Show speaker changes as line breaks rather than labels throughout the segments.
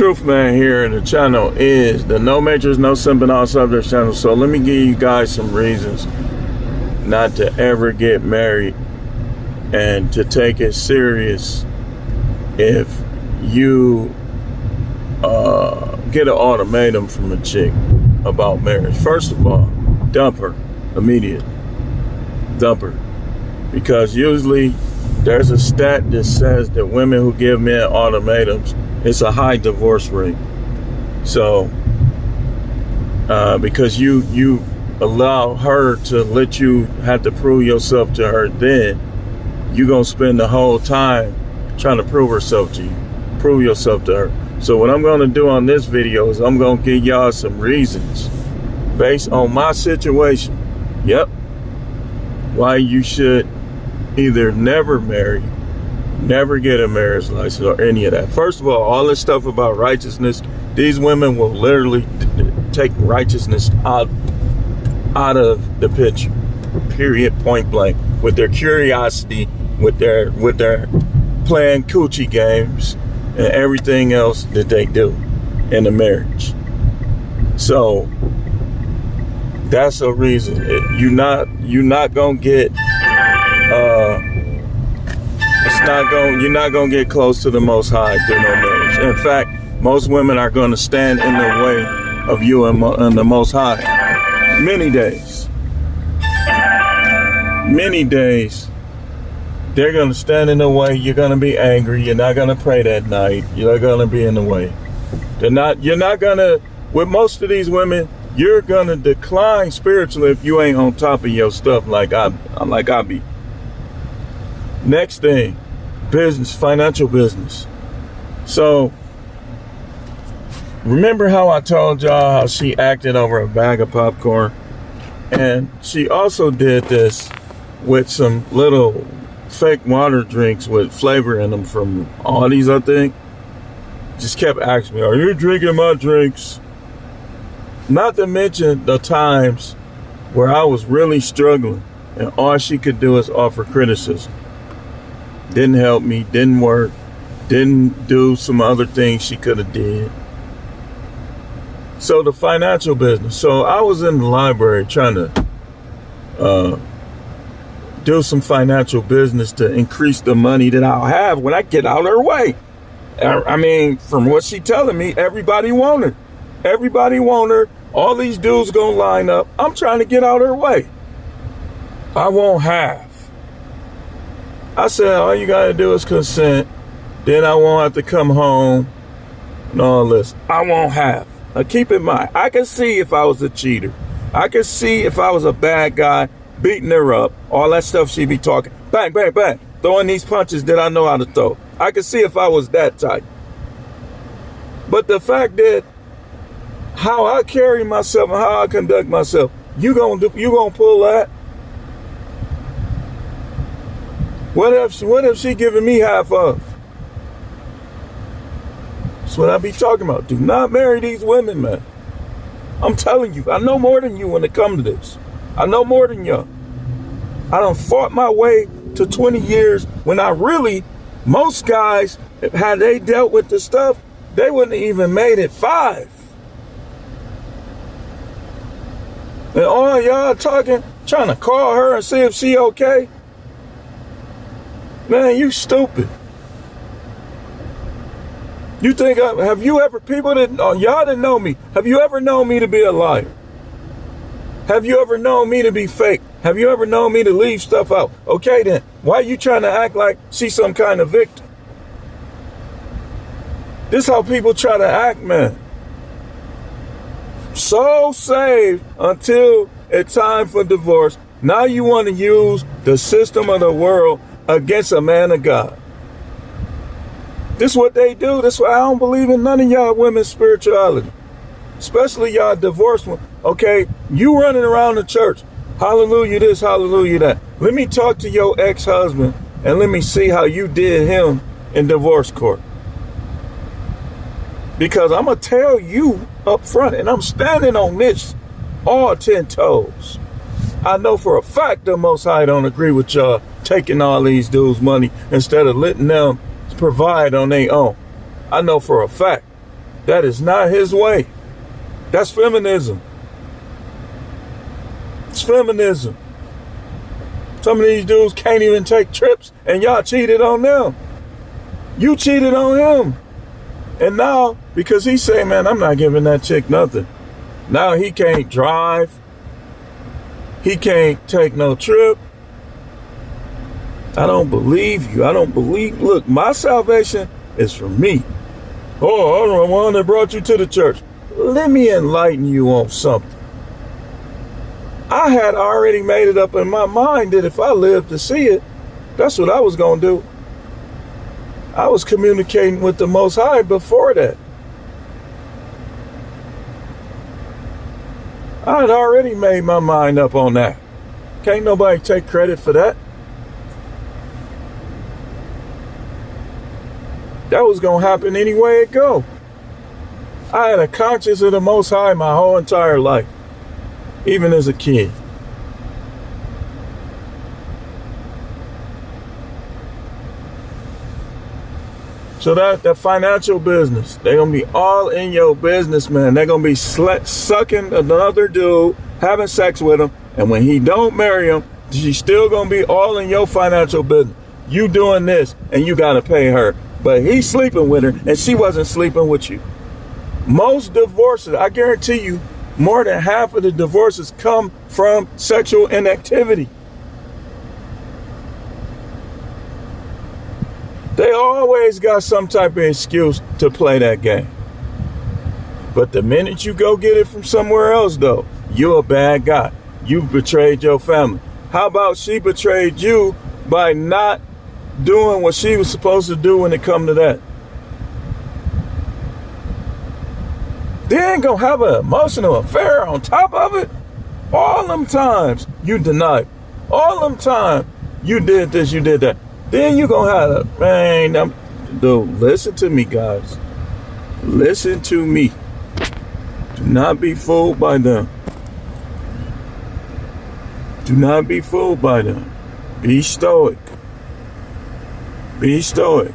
Truth Man here, and the channel is the No Majors, No Simping, All Subjects channel. So let me give you guys some reasons not to ever get married and to take it serious if you get an ultimatum from a chick about marriage. First of all, dump her immediately. Dump her. Because usually there's a stat that says that women who give men ultimatums, it's a high divorce rate. So, because you allow her to let you have to prove yourself to her, then you're going to spend the whole time trying to prove yourself to her. So what I'm going to do on this video is I'm going to give y'all some reasons based on my situation. Yep. Why you should either never marry, never get a marriage license, or any of that. First of all this stuff about righteousness, these women will literally take righteousness out of the picture, period, point blank, with their curiosity, with their playing coochie games and everything else that they do in a marriage. So that's a reason. You're not gonna get you're not gonna get close to the Most High through no marriage. In fact, most women are gonna stand in the way of you and the Most High. Many days, they're gonna stand in the way. You're gonna be angry. You're not gonna pray that night. You're gonna be in the way. You're not gonna. With most of these women, you're gonna decline spiritually if you ain't on top of your stuff like I be. Next thing, business, financial business. So, remember how I told y'all how she acted over a bag of popcorn? And she also did this with some little fake water drinks with flavor in them from Aldi's, I think. Just kept asking me, are you drinking my drinks? Not to mention the times where I was really struggling and all she could do is offer criticism. Didn't help me, didn't work, didn't do some other things she could have did. So the financial business. So I was in the library trying to do some financial business to increase the money that I'll have when I get out of her way. I mean, from what she telling me, everybody want her. Everybody want her. All these dudes gonna line up. I'm trying to get out of her way. I won't have. I said, all you gotta do is consent. Then I won't have to come home and all this. I won't have. Now keep in mind, I can see if I was a cheater. I can see if I was a bad guy, beating her up, all that stuff she be talking. Bang, bang, bang. Throwing these punches that I know how to throw. I can see if I was that type. But the fact that how I carry myself and how I conduct myself, you gonna pull that? What if she giving me half of? That's what I be talking about. Do not marry these women, man. I'm telling you, I know more than you when it comes to this. I know more than y'all. I done fought my way to 20 years when most guys, had they dealt with the stuff, they wouldn't have even made it 5. And all y'all talking, trying to call her and see if she okay. Man, you stupid. You think, have you ever, people that, y'all that know me, have you ever known me to be a liar? Have you ever known me to be fake? Have you ever known me to leave stuff out? Okay then, why are you trying to act like she's some kind of victim? This how people try to act, man. So saved until it's time for divorce. Now you want to use the system of the world against a man of God. This is what they do. That's why I don't believe in none of y'all women's spirituality. Especially y'all divorced one. Okay, you running around the church. Hallelujah this, hallelujah that. Let me talk to your ex-husband and let me see how you did him in divorce court. Because I'm going to tell you up front, and I'm standing on this all 10 toes. I know for a fact the Most High don't agree with y'all taking all these dudes' money instead of letting them provide on their own. I know for a fact. That is not his way. That's feminism. It's feminism. Some of these dudes can't even take trips, and y'all cheated on them. You cheated on him. And now, because he say, man, I'm not giving that chick nothing. Now he can't drive. He can't take no trip. I don't believe you. Look, my salvation is for me. Oh, I'm the one that brought you to the church. Let me enlighten you on something. I had already made it up in my mind that if I lived to see it, that's what I was going to do. I was communicating with the Most High before that. I had already made my mind up on that. Can't nobody take credit for that. That was going to happen any way it go. I had a conscience of the Most High my whole entire life, even as a kid. So that financial business, they're going to be all in your business, man. They're going to be sucking another dude, having sex with him. And when he don't marry him, she's still going to be all in your financial business. You doing this and you got to pay her. But he's sleeping with her and she wasn't sleeping with you. Most divorces, I guarantee you, more than half of the divorces come from sexual inactivity. They always got some type of excuse to play that game. But the minute you go get it from somewhere else, though, you're a bad guy. You betrayed your family. How about she betrayed you by not doing what she was supposed to do when it come to that? They ain't gonna have an emotional affair on top of it. All them times you denied. All them times you did this, you did that. Then you gonna have dude, listen to me, guys. Listen to me. Do not be fooled by them. Do not be fooled by them. Be stoic. Be stoic.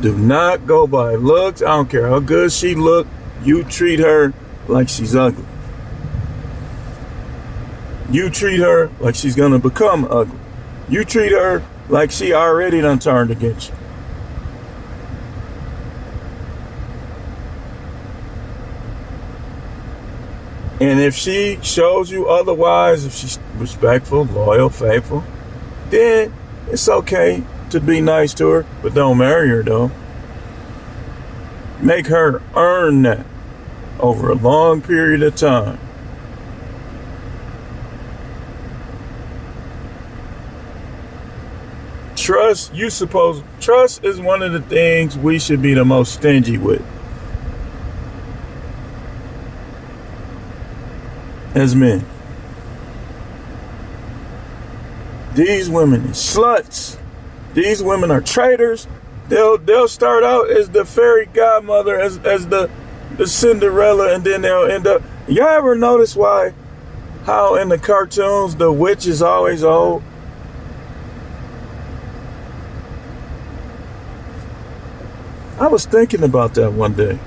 Do not go by looks. I don't care how good she look. You treat her like she's ugly. You treat her like she's gonna become ugly. You treat her like she already done turned against you. And if she shows you otherwise, if she's respectful, loyal, faithful, then it's okay to be nice to her, but don't marry her though. Make her earn that over a long period of time. Trust is one of the things we should be the most stingy with as men. These women are sluts. These women are traitors. They'll start out as the fairy godmother, as the Cinderella, and then they'll end up. Y'all ever notice how in the cartoons the witch is always old? I was thinking about that one day.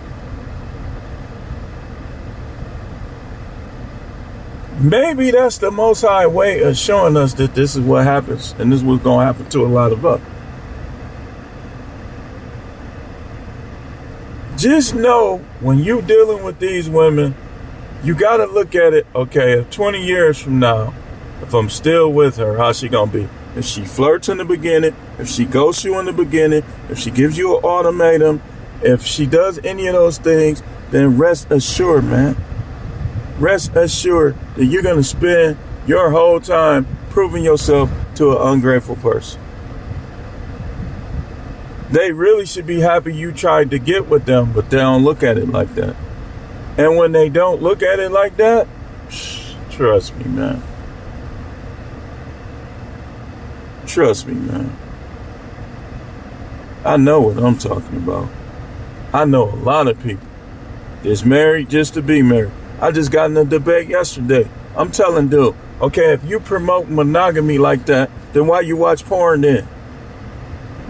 Maybe that's the Most High way of showing us that this is what happens, and this is what's going to happen to a lot of us. Just know when you dealing with these women, you got to look at it, okay, if 20 years from now, if I'm still with her, how's she going to be? If she flirts in the beginning, if she ghosts you in the beginning, if she gives you an ultimatum, if she does any of those things, then rest assured, man. Rest assured that you're going to spend your whole time proving yourself to an ungrateful person. They really should be happy you tried to get with them, but they don't look at it like that. And when they don't look at it like that, trust me, man. Trust me, man. I know what I'm talking about. I know a lot of people that's married just to be married. I just got in a debate yesterday. I'm telling dude, okay, if you promote monogamy like that, then why you watch porn then?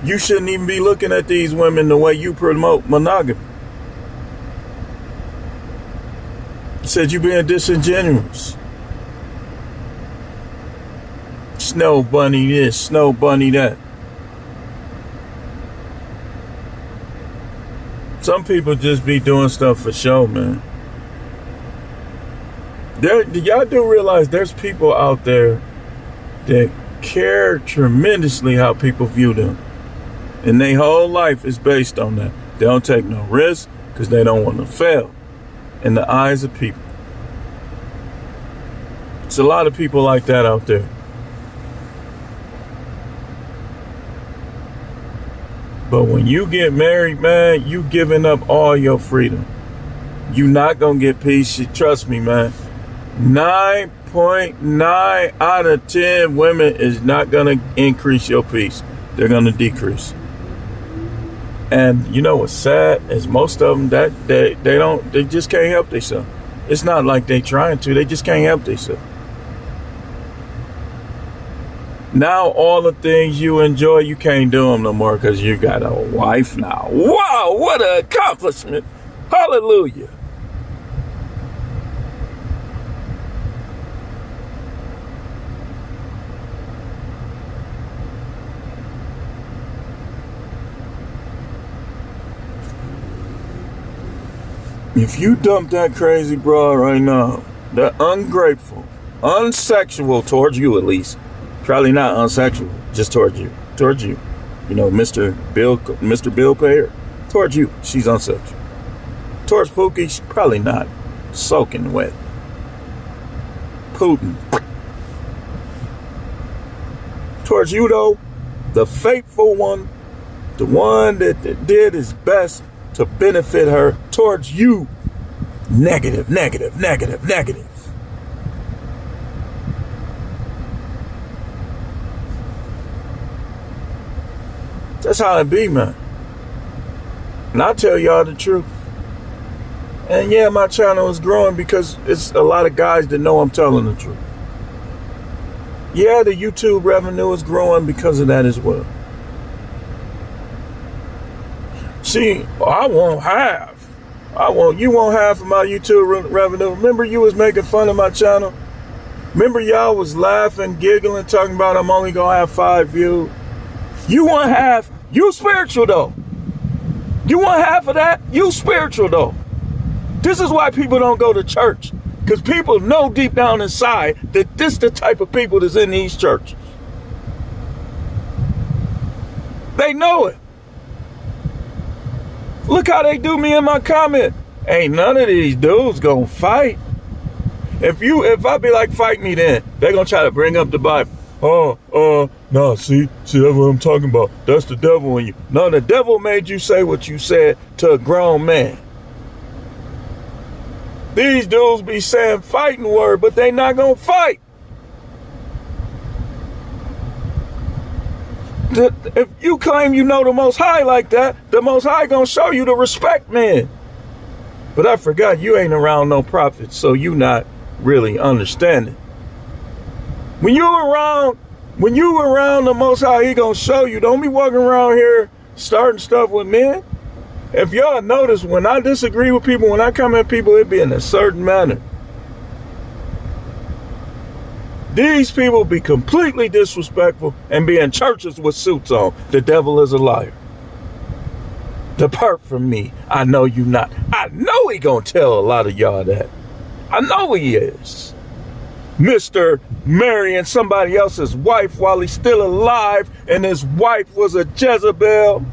You shouldn't even be looking at these women the way you promote monogamy. Said you being disingenuous. Snow bunny this, snow bunny that. Some people just be doing stuff for show, man. Y'all do realize there's people out there that care tremendously how people view them. And their whole life is based on that. They don't take no risk because they don't want to fail in the eyes of people. It's a lot of people like that out there. But when you get married, man, you giving up all your freedom. You not gonna get peace. Trust me, man. 9.9 out of 10 women is not gonna increase your peace. They're gonna decrease. And you know what's sad is most of them that they just can't help themselves. It's not like they trying to, they just can't help themselves. Now all the things you enjoy, you can't do them no more because you got a wife now. Wow, what an accomplishment. Hallelujah. If you dump that crazy broad right now, that ungrateful, unsexual towards you at least, probably not unsexual, just towards you. You know, Mr. Bill Payer, towards you, she's unsexual. Towards Pookie, she's probably not soaking wet. Putin. Towards you though, the faithful one, the one that did his best to benefit her, towards you, negative. That's how it be, man. And I tell y'all the truth. And yeah, my channel is growing because it's a lot of guys that know I'm telling the truth. Yeah, the YouTube revenue is growing because of that as well. See, you won't have of my YouTube revenue. Remember you was making fun of my channel? Remember y'all was laughing, giggling, talking about I'm only gonna have 5 views? You want half, you spiritual though. You want half of that? You spiritual though. This is why people don't go to church. Because people know deep down inside that this the type of people that's in these churches. They know it. Look how they do me in my comment. Ain't none of these dudes gonna fight. If I be like, fight me then, they're gonna try to bring up the Bible. No, see, that's what I'm talking about. That's the devil in you. No, the devil made you say what you said to a grown man. These dudes be saying fighting word, but they not gonna fight. If you claim you know the Most High like that, the Most High gonna show you to respect men. But I forgot you ain't around no prophets, so you not really understanding. When you around the Most High, he gonna show you. Don't be walking around here starting stuff with men. If y'all notice, when I disagree with people, when I come at people, it be in a certain manner. These people be completely disrespectful and be in churches with suits on. The devil is a liar. Depart from me. I know you not. I know he gonna tell a lot of y'all that. I know he is. Mr. marrying somebody else's wife while he's still alive, and his wife was a Jezebel.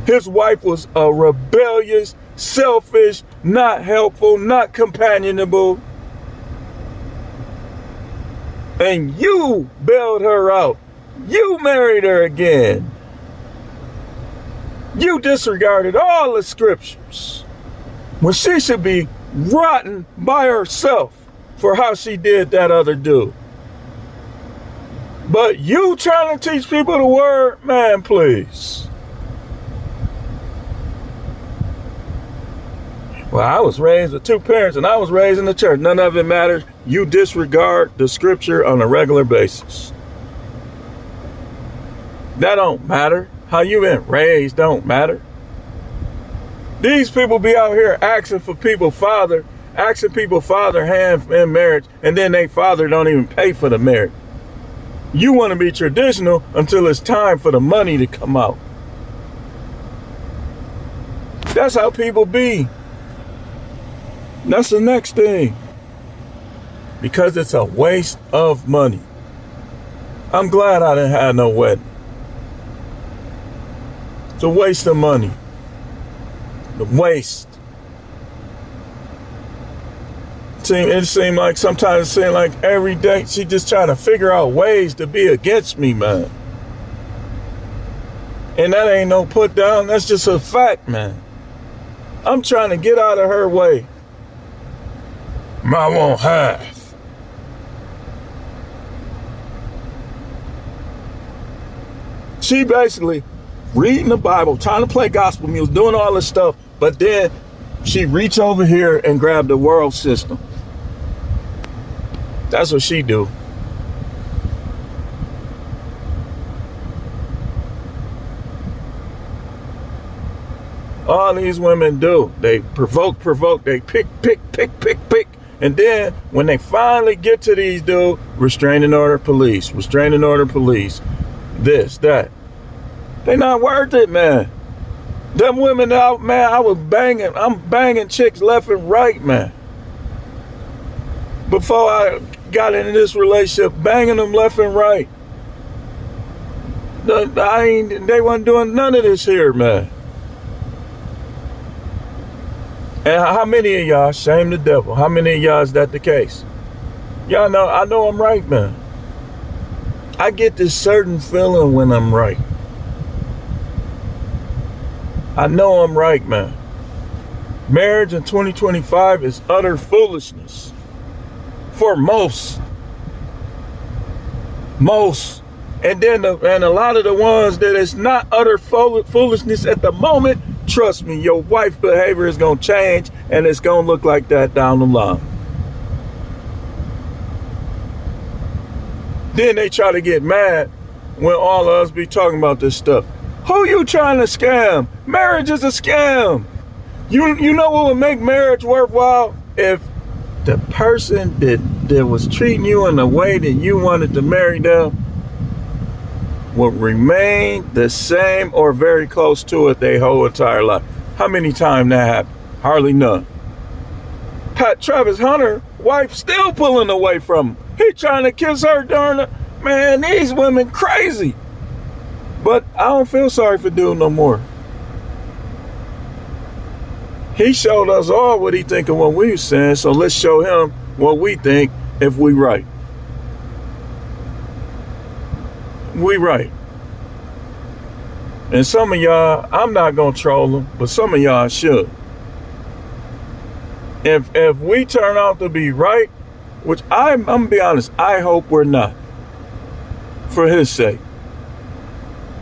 His wife was a rebellious, selfish, not helpful, not companionable. And you bailed her out. You married her again. You disregarded all the scriptures when she should be rotten by herself for how she did that other dude. But you trying to teach people the word, man, please. Well, I was raised with 2 parents and I was raised in the church. None of it matters. You disregard the scripture on a regular basis. That don't matter. How you been raised don't matter. These people be out here asking for people, Father, asking people father hand in marriage, and then they father don't even pay for the marriage. You want to be traditional until it's time for the money to come out. That's how people be. That's the next thing. Because it's a waste of money. I'm glad I didn't have no wedding. It's a waste of money. The waste. It seemed like sometimes it seemed like every day she just trying to figure out ways to be against me, man. And that ain't no put down. That's just a fact, man. I'm trying to get out of her way. I won't have. She basically reading the Bible, trying to play gospel music, doing all this stuff, but then she reach over here and grab the world system. That's what she do. All these women do. They provoke, they pick. And then when they finally get to these dudes, restraining order police, this, that. They not worth it, man. Them women out, man, I'm banging chicks left and right, man. Before I got into this relationship, banging them left and right. They wasn't doing none of this here, man. And how many of y'all shame the devil? How many of y'all is that the case? Y'all know, I know I'm right, man. I get this certain feeling when I'm right. I know I'm right, man. Marriage in 2025 is utter foolishness. For most. And then and a lot of the ones that is not utter foolishness at the moment, trust me, your wife's behavior is going to change and it's going to look like that down the line. Then they try to get mad when all of us be talking about this stuff. Who you trying to scam? Marriage is a scam. You know what would make marriage worthwhile? If the person that was treating you in the way that you wanted to marry them will remain the same or very close to it their whole entire life. How many times that happened? Hardly none. Travis Hunter, wife still pulling away from him. He trying to kiss her darn it. Man, these women crazy. But I don't feel sorry for dude no more. He showed us all what he think of what we was saying, so let's show him what we think if we right. We right. And some of y'all, I'm not gonna troll them, but some of y'all should. If we turn out to be right, which I'm gonna be honest, I hope we're not, for his sake.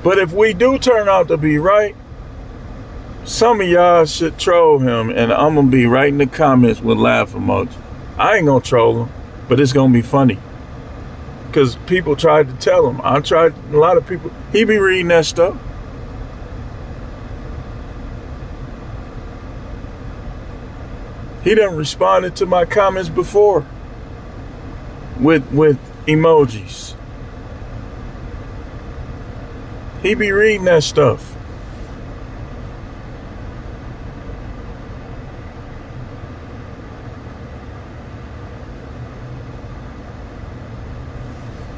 But if we do turn out to be right, some of y'all should troll him, and I'm gonna be right in the comments with laugh emojis. I ain't gonna troll him, but it's gonna be funny. Because people tried to tell him. A lot of people, he be reading that stuff. He done responded to my comments before with emojis. He be reading that stuff.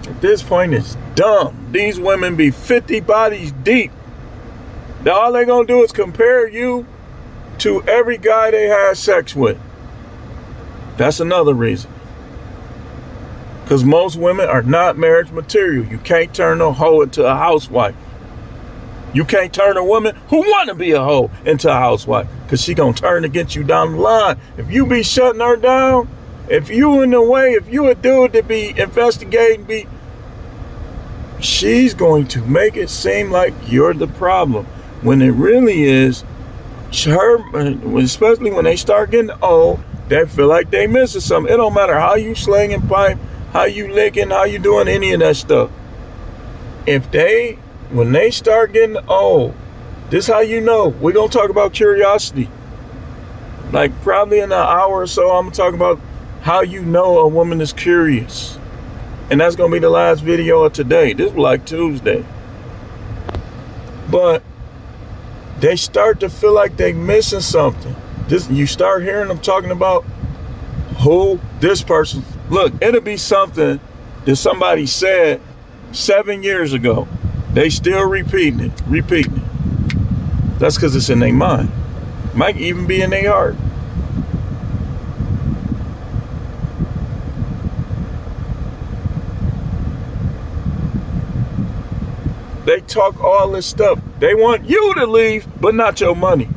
At this point, it's dumb. These women be 50 bodies deep. Now all they gonna do is compare you to every guy they had sex with. That's another reason. Because most women are not marriage material. You can't turn a hoe into a housewife. You can't turn a woman who want to be a hoe into a housewife, because she gonna turn against you down the line. If you be shutting her down, if you in the way, if you a dude to be investigating, she's going to make it seem like you're the problem, when it really is her. Especially when they start getting old, they feel like they missing something. It don't matter how you slinging pipe, how you licking, how you doing any of that stuff. When they start getting old, this how you know. We're gonna talk about curiosity. Like probably in an hour or so, I'm gonna talk about how you know a woman is curious. And that's gonna be the last video of today. This was like Tuesday. But they start to feel like they missing something. You start hearing them talking about who this person. Look, it'll be something that somebody said 7 years ago. They still repeating it. That's because it's in their mind. Might even be in their heart. They talk all this stuff. They want you to leave, but not your money.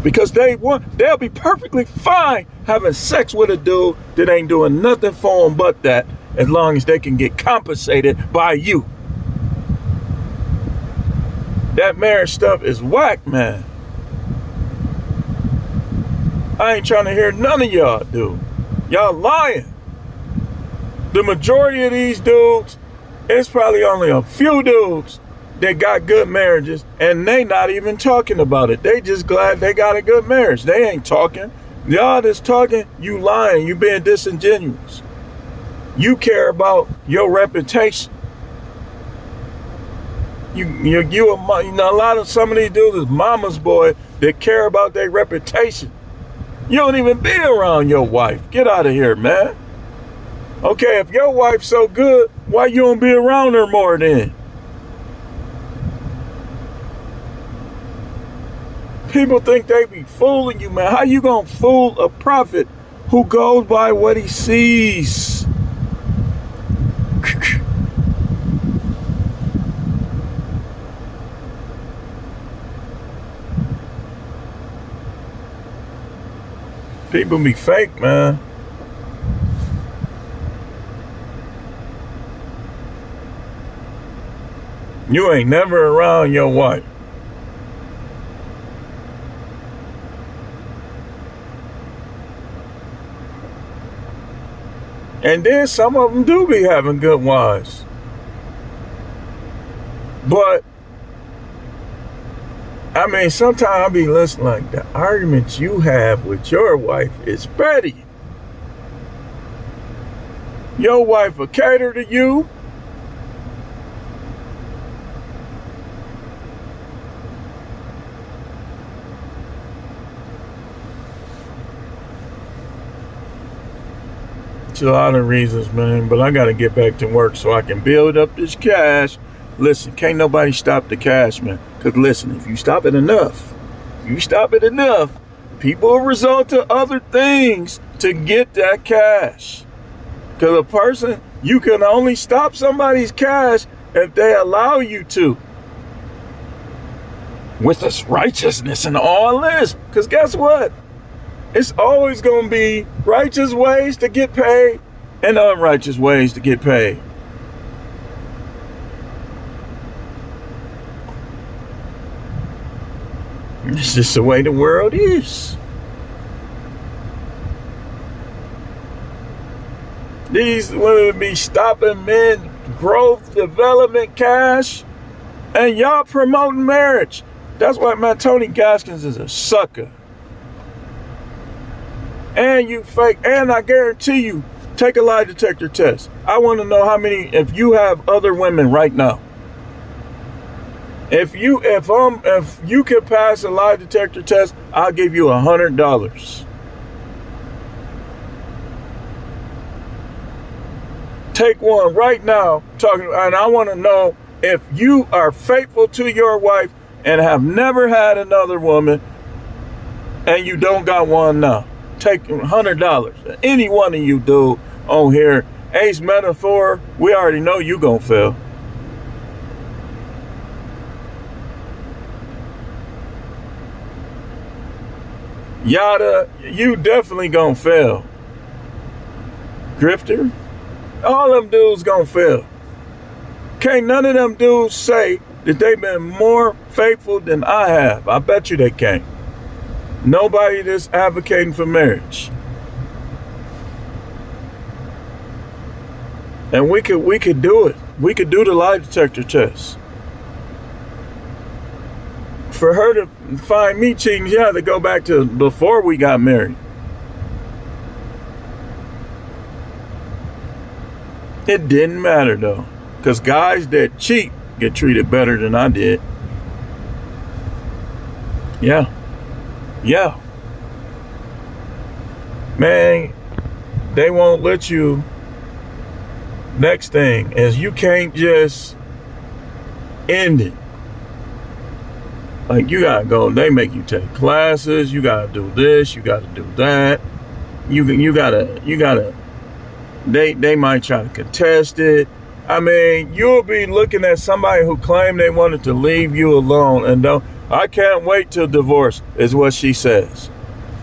Because they'll be perfectly fine having sex with a dude that ain't doing nothing for them but that, as long as they can get compensated by you. That marriage stuff is whack, man. I ain't trying to hear none of y'all, dude. Y'all lying. The majority of these dudes, it's probably only a few dudes that got good marriages, and they not even talking about it. They just glad they got a good marriage. They ain't talking. Y'all that's talking, you lying. You being disingenuous. You care about your reputation. You know, a lot of some of these dudes is mama's boy that care about their reputation. You don't even be around your wife. Get out of here, man. Okay, if your wife's so good, why you don't be around her more then? People think they be fooling you, man. How you gonna fool a prophet who goes by what he sees? People be fake, man. You ain't never around your wife. And then some of them do be having good wives. But, I mean, sometimes I be listening like the arguments you have with your wife is petty. Your wife will cater to you. It's a lot of reasons, man, but I got to get back to work so I can build up this cash. Listen, can't nobody stop the cash, man. Because listen, if you stop it enough, people will resort to other things to get that cash. Because a person, you can only stop somebody's cash if they allow you to. With this righteousness and all this. Because guess what? It's always going to be righteous ways to get paid and unrighteous ways to get paid. It's just the way the world is. These women be stopping men growth, development, cash, and y'all promoting marriage. That's why, man, Tony Gaskins is a sucker. And you fake, and I guarantee you, take a lie detector test. I want to know how many, if you have other women right now. If you can pass a lie detector test, I'll give you $100. Take one right now, and I want to know if you are faithful to your wife and have never had another woman, and you don't got one now. Take $100. Any one of you do on here, Ace Metaphor, we already know you gonna fail. Yada, you definitely gonna fail. Grifter, all them dudes gonna fail. Can't none of them dudes say that they've been more faithful than I have. I bet you they can't. Nobody that's advocating for marriage. And we could do it. We could do the lie detector test. For her to find me cheating, she had to go back to before we got married. It didn't matter though, because guys that cheat get treated better than I did. Yeah. Man, they won't let you. Next thing is you can't just end it. Like you gotta go, they make you take classes, you gotta do this, you gotta do that. You gotta, they might try to contest it. I mean, you'll be looking at somebody who claimed they wanted to leave you alone and I can't wait till divorce is what she says.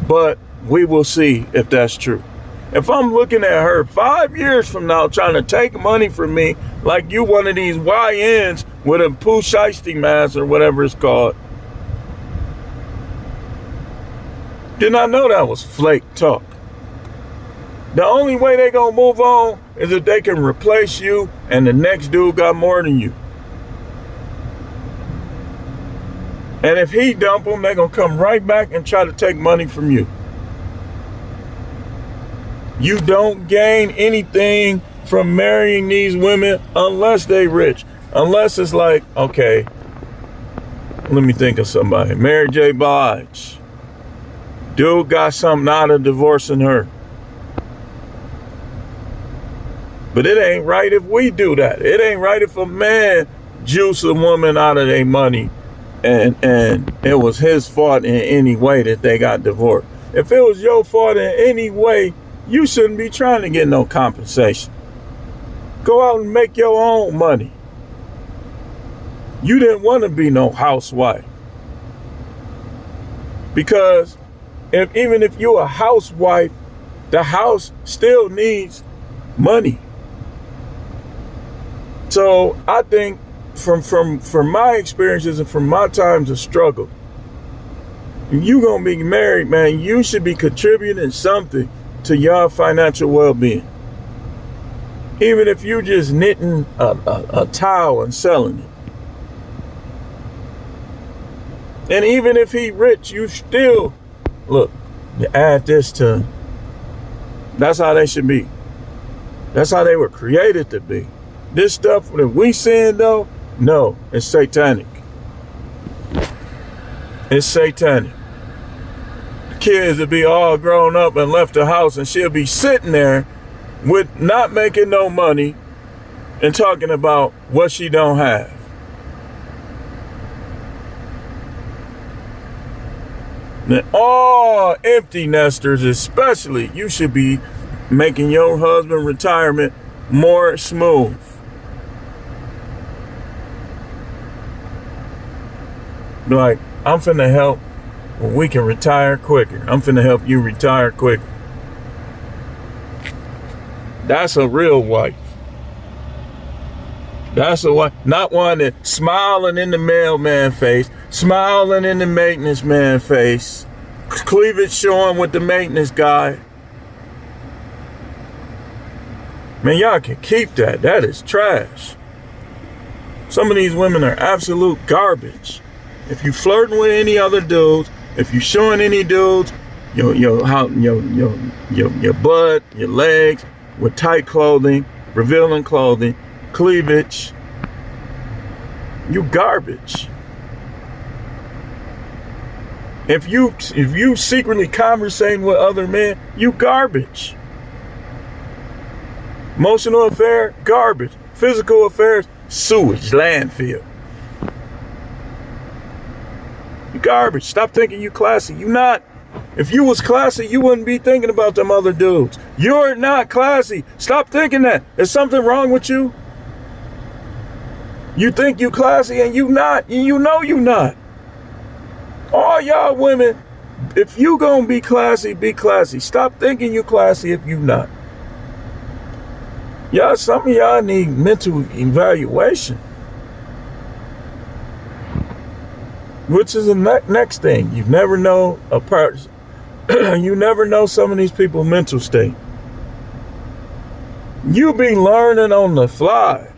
But we will see if that's true. If I'm looking at her 5 years from now trying to take money from me like you one of these YNs with a Pooh Shiesty mask or whatever it's called, then I know that was flake talk. The only way they gonna move on is if they can replace you and the next dude got more than you. And if he dump them, they gonna come right back and try to take money from you. You don't gain anything from marrying these women unless they rich. Unless it's like, okay, let me think of somebody. Mary J. Blige. Dude got something out of divorcing her. But it ain't right if we do that. It ain't right if a man juice a woman out of their money and it was his fault in any way that they got divorced. If it was your fault in any way, you shouldn't be trying to get no compensation. Go out and make your own money. You didn't want to be no housewife. Because even if you're a housewife, the house still needs money. So I think from my experiences and from my times of struggle, if you gonna be married, man, you should be contributing something to your financial well-being. Even if you just knitting a towel and selling it. And even if he rich, you still, look, you add this to, that's how they should be. That's how they were created to be. This stuff that we seeing though, no, it's satanic. It's satanic. Kids will be all grown up and left the house and she'll be sitting there with not making no money and talking about what she don't have. And all empty nesters especially, you should be making your husband retirement more smooth. Like, I'm finna help we can retire quicker. I'm finna help you retire quicker. That's a real wife. That's a wife, not one that smiling in the mailman face, smiling in the maintenance man face, cleavage showing with the maintenance guy. Man, y'all can keep that. That is trash. Some of these women are absolute garbage. If you flirting with any other dudes, if you showing any dudes your butt, your legs with tight clothing, revealing clothing, cleavage, you garbage. If you secretly conversating with other men, you garbage. Emotional affair, garbage. Physical affairs, sewage, landfill. You garbage. Stop thinking you classy. You not. If you was classy, you wouldn't be thinking about them other dudes. You're not classy. Stop thinking that. Is something wrong with you? You think you classy and you not. And you know you not. All y'all women, if you gonna be classy, be classy. Stop thinking you classy if you not. Y'all, some of y'all need mental evaluation. Which is the next thing. You never know a person. You never know some of these people's mental state. You be learning on the fly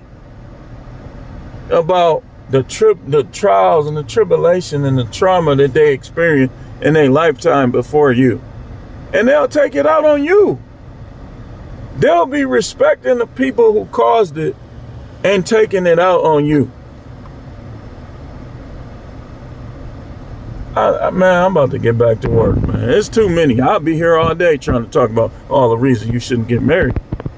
about the trials and the tribulation and the trauma that they experience in their lifetime before you. And they'll take it out on you. They'll be respecting the people who caused it and taking it out on you. Man, I'm about to get back to work, man. It's too many. I'll be here all day trying to talk about all the reasons you shouldn't get married.